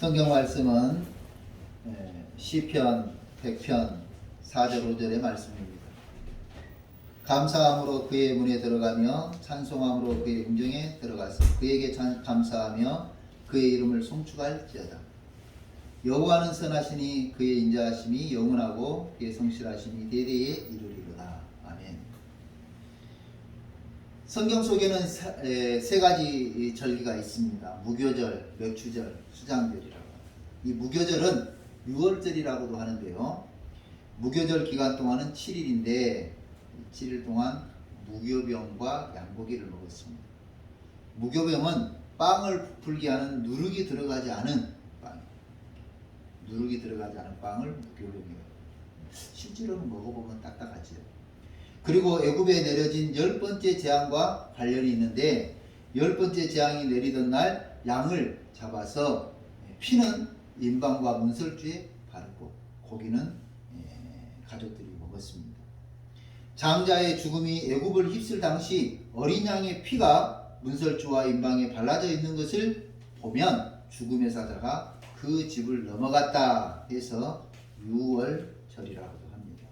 성경 말씀은 시편 100편 4절 5절의 말씀입니다. 감사함으로 그의 문에 들어가며 찬송함으로 그의 궁정에 들어가서 그에게 감사하며 그의 이름을 송축할지어다. 여호와는 선하시니 그의 인자하심이 영원하고 그의 성실하심이 대대에 이르리로다. 아멘. 성경 속에는 세 가지 절기가 있습니다. 무교절, 맥추절, 수장절이라고. 이 무교절은 6월절이라고도 하는데요. 무교절 기간 동안은 7일인데 7일 동안 무교병과 양고기를 먹었습니다. 무교병은 빵을 부풀게 하는 누룩이 들어가지 않은 빵. 누룩이 들어가지 않은 빵을 무교병이라고. 실제로는 먹어보면 딱딱하죠. 그리고 애굽에 내려진 10번째 재앙과 관련이 있는데 10번째 재앙이 내리던 날 양을 잡아서 피는 인방과 문설주에 바르고 고기는 가족들이 먹었습니다. 장자의 죽음이 애굽을 휩쓸 당시 어린 양의 피가 문설주와 인방에 발라져 있는 것을 보면 죽음의 사자가 그 집을 넘어갔다 해서 6월절이라고도 합니다.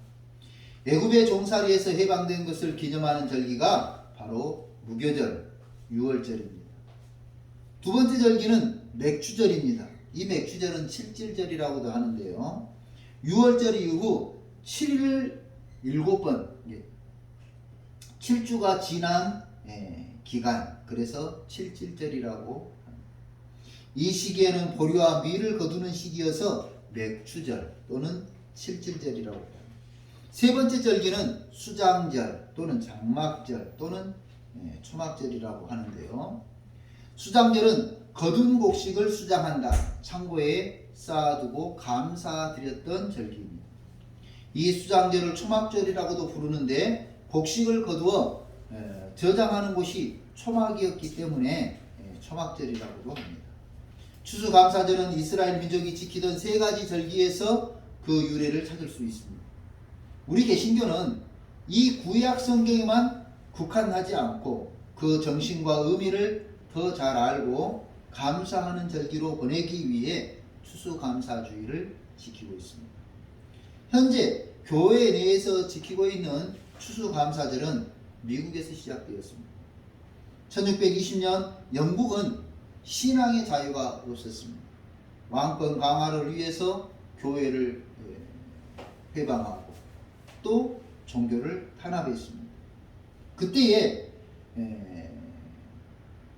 애굽의 종살이에서 해방된 것을 기념하는 절기가 바로 무교절 6월절입니다. 두 번째 절기는 맥추절입니다. 이 맥추절은 칠칠절이라고도 하는데요. 6월절 이후 7일을 7번 7주가 지난 기간, 그래서 칠칠절이라고 합니다. 이 시기에는 보리와 밀을 거두는 시기여서 맥추절 또는 칠칠절이라고 합니다. 세 번째 절기는 수장절 또는 장막절 또는 초막절이라고 하는데요. 수장절은 거둔 곡식을 수장한다. 창고에 쌓아두고 감사드렸던 절기입니다. 이 수장절을 초막절이라고도 부르는데 곡식을 거두어 저장하는 곳이 초막이었기 때문에 초막절이라고도 합니다. 추수감사절은 이스라엘 민족이 지키던 세 가지 절기에서 그 유래를 찾을 수 있습니다. 우리 개신교는 이 구약 성경에만 국한하지 않고 그 정신과 의미를 더 잘 알고 감사하는 절기로 보내기 위해 추수감사주의를 지키고 있습니다. 현재 교회 내에서 지키고 있는 추수감사절은 미국에서 시작되었습니다. 1620년 영국은 신앙의 자유가 없었습니다. 왕권 강화를 위해서 교회를 회방하고 또 종교를 탄압했습니다. 그때에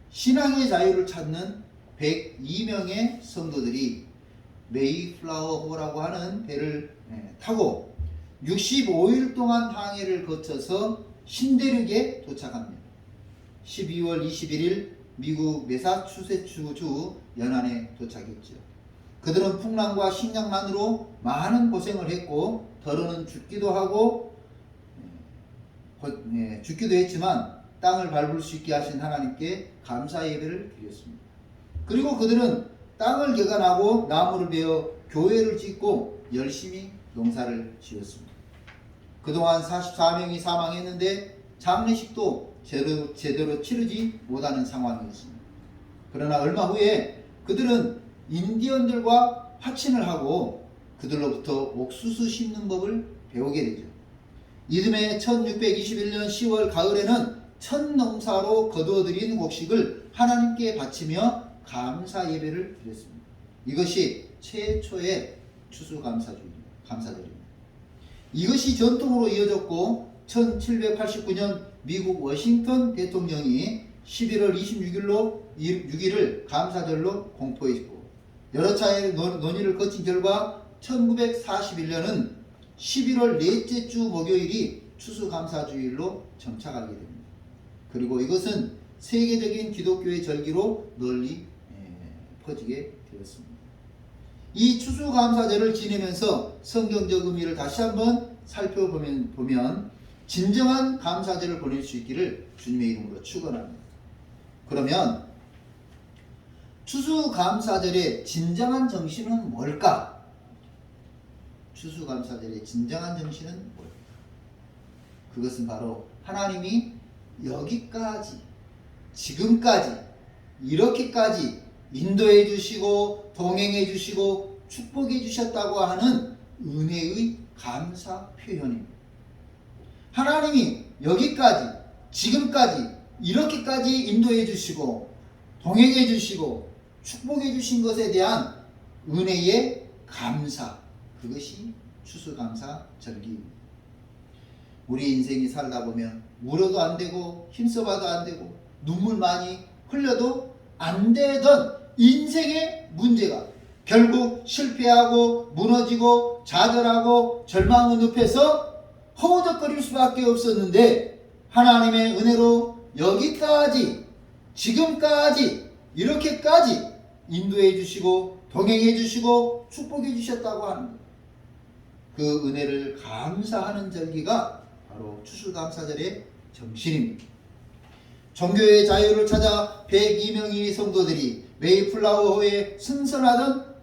신앙의 자유를 찾는 102명의 성도들이 메이플라워호라고 하는 배를 타고 65일 동안 항해를 거쳐서 신대륙에 도착합니다. 12월 21일 미국 매사추세츠주 연안에 도착했죠. 그들은 풍랑과 식량만으로 많은 고생을 했고 더러는 죽기도 하고 죽기도 했지만 땅을 밟을 수 있게 하신 하나님께 감사 예배를 드렸습니다. 그리고 그들은 땅을 개간하고 나무를 베어 교회를 짓고 열심히 농사를 지었습니다. 그동안 44명이 사망했는데 장례식도 제대로 치르지 못하는 상황이었습니다. 그러나 얼마 후에 그들은 인디언들과 화친을 하고 그들로부터 옥수수 심는 법을 배우게 되죠. 이듬해 1621년 10월 가을에는 첫 농사로 거두어들인 곡식을 하나님께 바치며 감사 예배를 드렸습니다. 이것이 최초의 추수감사절입니다. 이것이 전통으로 이어졌고 1789년 미국 워싱턴 대통령이 11월 6일을 감사절로 공포했고 여러 차례 논의를 거친 결과 1941년은 11월 넷째 주 목요일이 추수감사주일로 정착하게 됩니다. 그리고 이것은 세계적인 기독교의 절기로 널리 퍼지게 되었습니다. 이 추수감사절을 지내면서 성경적 의미를 다시 한번 살펴보면 진정한 감사절을 보낼 수 있기를 주님의 이름으로 축원합니다. 그러면 추수감사절의 진정한 정신은 뭘까? 추수감사절의 진정한 정신은 뭘까? 그것은 바로 하나님이 여기까지 지금까지 이렇게까지 인도해 주시고 동행해 주시고 축복해 주셨다고 하는 은혜의 감사 표현입니다. 하나님이 여기까지 지금까지 이렇게까지 인도해 주시고 동행해 주시고 축복해 주신 것에 대한 은혜의 감사, 그것이 추수감사 절기입니다. 우리 인생이 살다 보면 울어도 안 되고 힘써봐도 안 되고 눈물 많이 흘려도 안 되던 인생의 문제가 결국 실패하고 무너지고 좌절하고 절망의 늪에서 허우적거릴 수밖에 없었는데, 하나님의 은혜로 여기까지 지금까지 이렇게까지 인도해 주시고 동행해 주시고 축복해 주셨다고 하는 것, 그 은혜를 감사하는 절기가 바로 추수감사절의 정신입니다. 종교의 자유를 찾아 102명의 성도들이 메이플라워호에 승선하던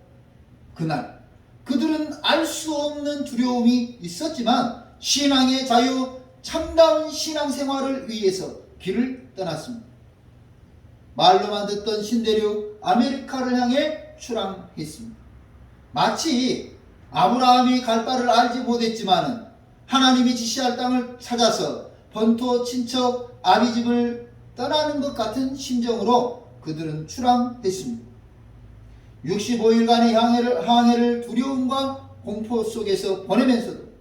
그날, 그들은 알 수 없는 두려움이 있었지만 신앙의 자유, 참다운 신앙생활을 위해서 길을 떠났습니다. 말로만 듣던 신대륙 아메리카를 향해 출항했습니다. 마치 아브라함이 갈 바를 알지 못했지만 하나님이 지시할 땅을 찾아서 본토 친척 아비집을 떠나는 것 같은 심정으로 그들은 출항했습니다. 65일간의 항해를 두려움과 공포 속에서 보내면서도,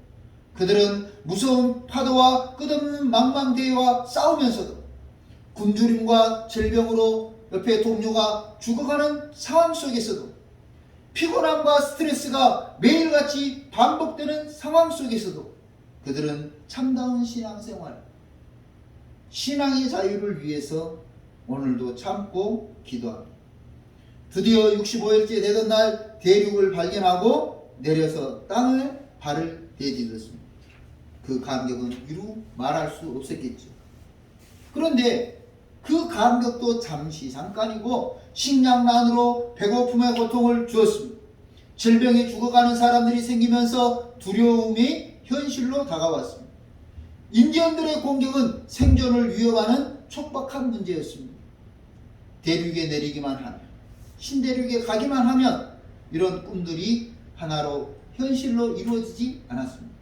그들은 무서운 파도와 끝없는 망망대해와 싸우면서도, 굶주림과 질병으로 옆에 동료가 죽어가는 상황 속에서도, 피곤함과 스트레스가 매일같이 반복되는 상황 속에서도 그들은 참다운 신앙생활, 신앙의 자유를 위해서 오늘도 참고 기도합니다. 드디어 65일째 되던 날 대륙을 발견하고 내려서 땅에 발을 내딛었습니다. 그 감격은 이루 말할 수 없었겠죠. 그런데 그 감격도 잠시 잠깐이고 식량난으로 배고픔의 고통을 주었습니다. 질병에 죽어가는 사람들이 생기면서 두려움이 현실로 다가왔습니다. 인디언들의 공격은 생존을 위협하는 촉박한 문제였습니다. 대륙에 내리기만 하면, 신대륙에 가기만 하면 이런 꿈들이 하나로 현실로 이루어지지 않았습니다.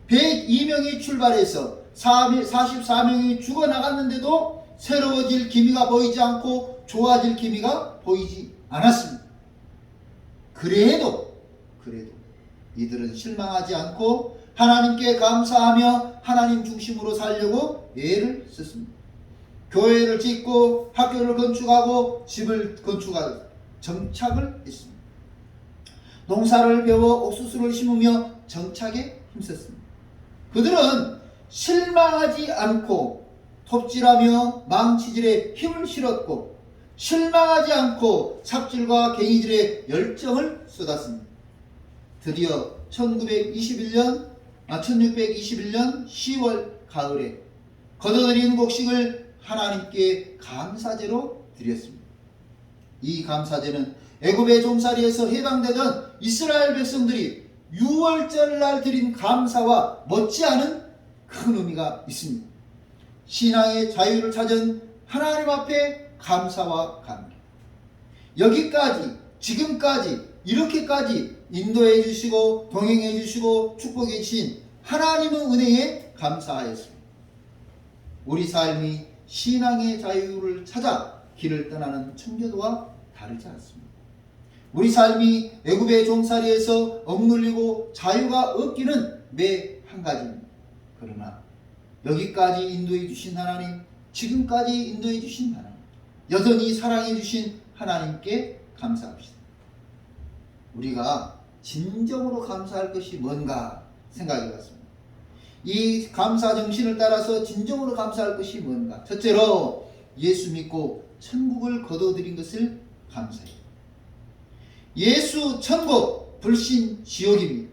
102명이 출발해서 44명이 죽어나갔는데도 새로워질 기미가 보이지 않고 좋아질 기미가 보이지 않았습니다. 그래도 이들은 실망하지 않고 하나님께 감사하며 하나님 중심으로 살려고 애를 썼습니다. 교회를 짓고 학교를 건축하고 집을 건축하고 정착을 했습니다. 농사를 배워 옥수수를 심으며 정착에 힘썼습니다. 그들은 실망하지 않고 톱질하며 망치질에 힘을 실었고, 실망하지 않고 삽질과 갱이질에 열정을 쏟았습니다. 드디어 1621년 10월 가을에 거둬들인 곡식을 하나님께 감사제로 드렸습니다. 이 감사제는 애굽의 종살이에서 해방되던 이스라엘 백성들이 6월절 날 드린 감사와 못지않은 큰 의미가 있습니다. 신앙의 자유를 찾은 하나님 앞에 감사와 감격. 여기까지 지금까지 이렇게까지 인도해 주시고 동행해 주시고 축복해 주신 하나님의 은혜에 감사하였습니다. 우리 삶이 신앙의 자유를 찾아 길을 떠나는 청교도와 다르지 않습니다. 우리 삶이 애굽의 종살이에서 억눌리고 자유가 없기는 매 한 가지입니다. 그러나 여기까지 인도해 주신 하나님, 지금까지 인도해 주신 하나님, 여전히 사랑해 주신 하나님께 감사합시다. 우리가 진정으로 감사할 것이 뭔가 생각해 봤습니다. 이 감사 정신을 따라서 진정으로 감사할 것이 뭔가. 첫째로 예수 믿고 천국을 거둬들인 것을 감사해요. 예수 천국, 불신 지옥입니다.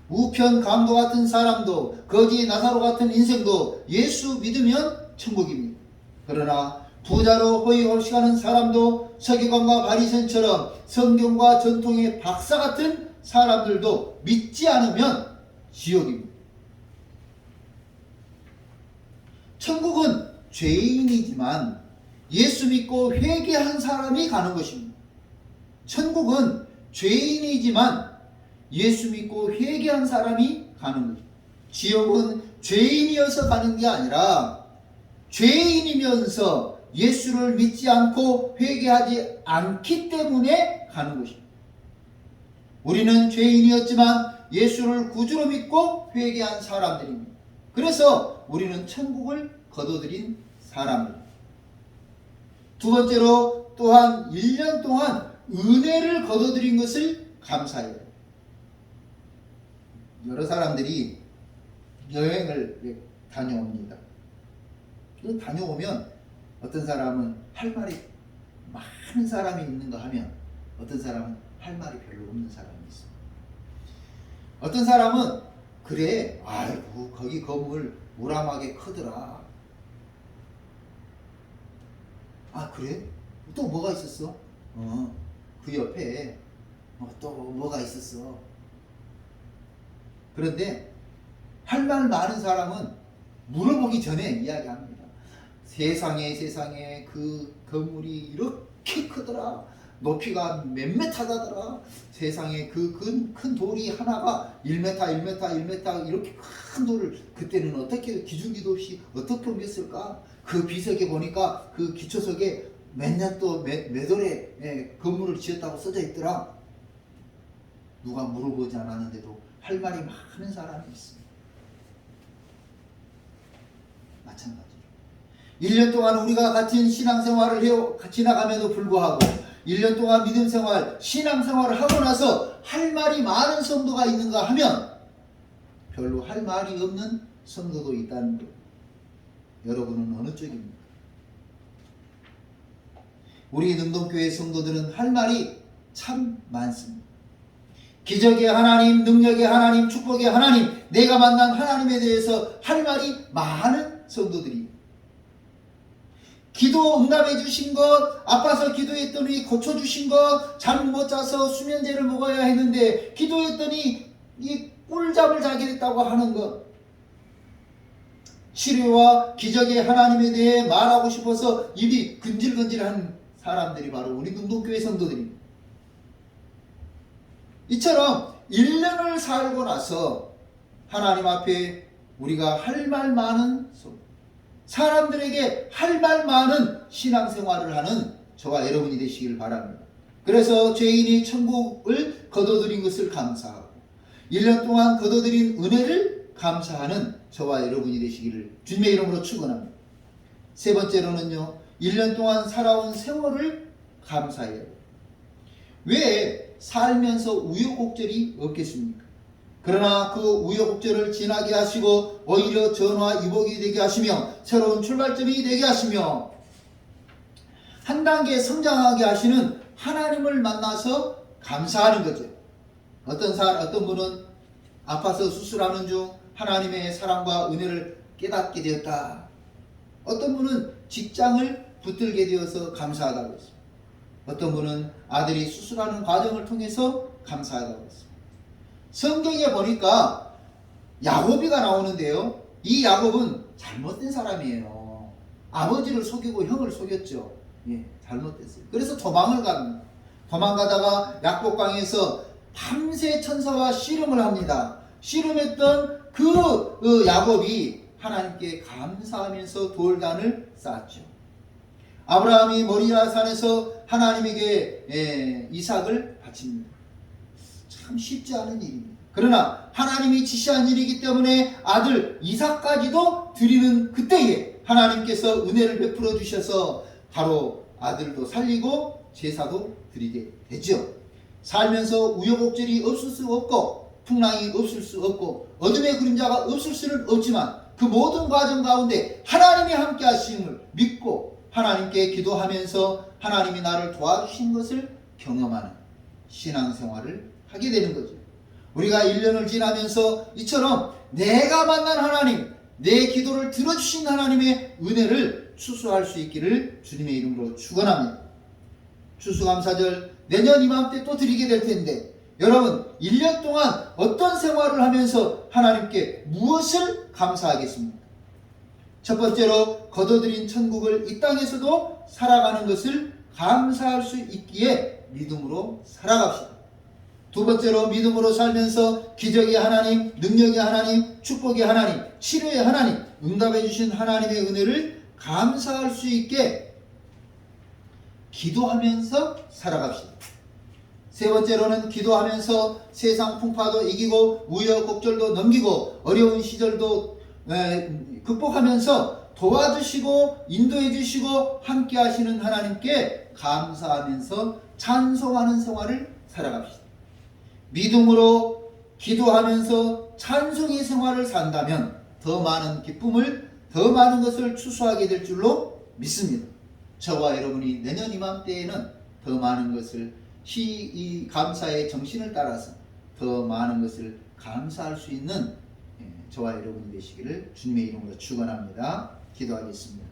우편 강도 같은 사람도, 거지 나사로 같은 인생도 예수 믿으면 천국입니다. 그러나 부자로 호의호식하는 사람도, 서기관과 바리새인처럼 성경과 전통의 박사 같은 사람들도 믿지 않으면 지옥입니다. 천국은 죄인이지만 예수 믿고 회개한 사람이 가는 것입니다. 천국은 죄인이지만 예수 믿고 회개한 사람이 가는 거죠. 지옥은 죄인이어서 가는 게 아니라 죄인이면서 예수를 믿지 않고 회개하지 않기 때문에 가는 것입니다. 우리는 죄인이었지만 예수를 구주로 믿고 회개한 사람들입니다. 그래서 우리는 천국을 거둬들인 사람입니다. 두 번째로 또한 1년 동안 은혜를 거둬들인 것을 감사해요. 여러 사람들이 여행을 다녀옵니다. 다녀오면 어떤 사람은 할 말이 많은 사람이 있는가 하면 어떤 사람은 할 말이 별로 없는 사람이 있어요. 어떤 사람은 그래, 아이고 거기 건물 우람하게 크더라. 아 그래? 또 뭐가 있었어? 그 옆에 또 뭐가 있었어. 그런데 할 말 많은 사람은 물어보기 전에 이야기합니다. 세상에 그 건물이 이렇게 크더라. 높이가 몇 메타다더라. 세상에 그 큰 돌이 하나가 1m 이렇게 큰 돌을 그때는 어떻게 기중기도 없이 어떻게 옮겼을까? 그 비석에 보니까 그 기초석에 몇 년도 몇 월에 건물을 지었다고 써져 있더라. 누가 물어보지 않았는데도 할 말이 많은 사람이 있습니다. 마찬가지로 1년 동안 우리가 같은 신앙생활을 해 지나감에도 불구하고 1년 동안 믿음생활, 신앙생활을 하고 나서 할 말이 많은 성도가 있는가 하면 별로 할 말이 없는 성도도 있다는 것. 여러분은 어느 쪽입니까? 우리 능동교회 성도들은 할 말이 참 많습니다. 기적의 하나님, 능력의 하나님, 축복의 하나님, 내가 만난 하나님에 대해서 할 말이 많은 성도들입니다. 기도 응답해 주신 것, 아파서 기도했더니 고쳐주신 것, 잠 못 자서 수면제를 먹어야 했는데 기도했더니 이 꿀잠을 자게 됐다고 하는 것, 치료와 기적의 하나님에 대해 말하고 싶어서 입이 근질근질한 사람들이 바로 우리 능동교회 성도들입니다. 이처럼 1년을 살고 나서 하나님 앞에 우리가 할 말 많은 사람들에게 할 말 많은 신앙생활을 하는 저와 여러분이 되시길 바랍니다. 그래서 죄인이 천국을 거둬들인 것을 감사하고 1년 동안 거둬들인 은혜를 감사하는 저와 여러분이 되시기를 주님의 이름으로 축원합니다. 세 번째로는요, 1년 동안 살아온 세월을 감사해요. 왜 살면서 우여곡절이 없겠습니까? 그러나 그 우여곡절을 지나게 하시고 오히려 전화위복이 되게 하시며 새로운 출발점이 되게 하시며 한 단계 성장하게 하시는 하나님을 만나서 감사하는 거죠. 어떤 분은 아파서 수술하는 중 하나님의 사랑과 은혜를 깨닫게 되었다. 어떤 분은 직장을 붙들게 되어서 감사하다고 했습니다. 어떤 분은 아들이 수술하는 과정을 통해서 감사하다고 했습니다. 성경에 보니까 야곱이가 나오는데요. 이 야곱은 잘못된 사람이에요. 아버지를 속이고 형을 속였죠. 예, 잘못됐어요. 그래서 도망을 갑니다. 도망가다가 약복강에서 밤새 천사와 씨름을 합니다. 씨름했던 그 야곱이 하나님께 감사하면서 돌단을 쌓았죠. 아브라함이 모리아 산에서 하나님에게 이삭을 바칩니다. 참 쉽지 않은 일입니다. 그러나 하나님이 지시한 일이기 때문에 아들 이삭까지도 드리는 그때에 하나님께서 은혜를 베풀어 주셔서 바로 아들도 살리고 제사도 드리게 되죠. 살면서 우여곡절이 없을 수 없고 풍랑이 없을 수 없고 어둠의 그림자가 없을 수는 없지만 그 모든 과정 가운데 하나님이 함께 하심을 믿고 하나님께 기도하면서 하나님이 나를 도와주신 것을 경험하는 신앙생활을 하게 되는 거죠. 우리가 1년을 지나면서 이처럼 내가 만난 하나님, 내 기도를 들어주신 하나님의 은혜를 추수할 수 있기를 주님의 이름으로 축원합니다. 추수감사절 내년 이맘때 또 드리게 될 텐데 여러분 1년 동안 어떤 생활을 하면서 하나님께 무엇을 감사하겠습니까? 첫 번째로 거둬들인 천국을 이 땅에서도 살아가는 것을 감사할 수 있기에 믿음으로 살아갑시다. 두 번째로 믿음으로 살면서 기적의 하나님, 능력의 하나님, 축복의 하나님, 치료의 하나님, 응답해 주신 하나님의 은혜를 감사할 수 있게 기도하면서 살아갑시다. 세 번째로는 기도하면서 세상 풍파도 이기고 우여곡절도 넘기고 어려운 시절도 극복하면서 도와주시고 인도해 주시고 함께 하시는 하나님께 감사하면서 찬송하는 생활을 살아갑시다. 믿음으로 기도하면서 찬송의 생활을 산다면 더 많은 기쁨을, 더 많은 것을 추수하게 될 줄로 믿습니다. 저와 여러분이 내년 이맘때에는 더 많은 것을 이 감사의 정신을 따라서 더 많은 것을 감사할 수 있는 저와 여러분이 되시기를 주님의 이름으로 축원합니다. 기도하겠습니다.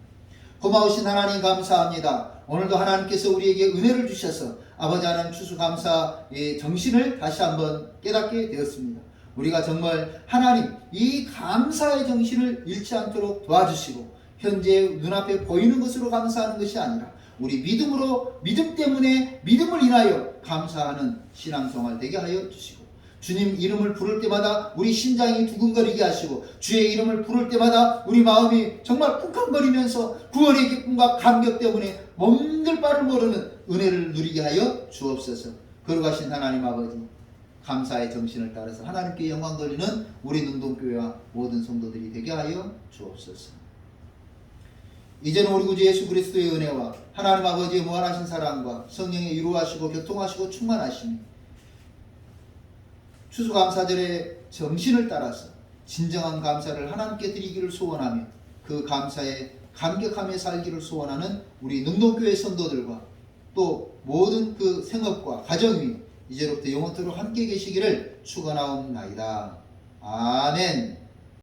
고마우신 하나님 감사합니다. 오늘도 하나님께서 우리에게 은혜를 주셔서 아버지 하나님 추수감사의 정신을 다시 한번 깨닫게 되었습니다. 우리가 정말 하나님 이 감사의 정신을 잃지 않도록 도와주시고 현재 눈앞에 보이는 것으로 감사하는 것이 아니라 우리 믿음으로, 믿음 때문에 믿음을 인하여 감사하는 신앙생활 되게 하여 주시고 주님 이름을 부를 때마다 우리 심장이 두근거리게 하시고 주의 이름을 부를 때마다 우리 마음이 정말 쿵쾅거리면서 구원의 기쁨과 감격 때문에 몸둘 바를 모르는 은혜를 누리게 하여 주옵소서. 거룩하신 하나님 아버지 감사의 정신을 따라서 하나님께 영광 돌리는 우리 능동교회와 모든 성도들이 되게 하여 주옵소서. 이제는 우리 구주 예수 그리스도의 은혜와 하나님 아버지의 무한하신 사랑과 성령의 이루하시고 교통하시고 충만하심이 추수감사절의 정신을 따라서 진정한 감사를 하나님께 드리기를 소원하며 그 감사에 감격하며 살기를 소원하는 우리 능동교회 성도들과 또 모든 그 생업과 가정이 이제로부터 영원토록 함께 계시기를 축원하옵나이다. 아멘.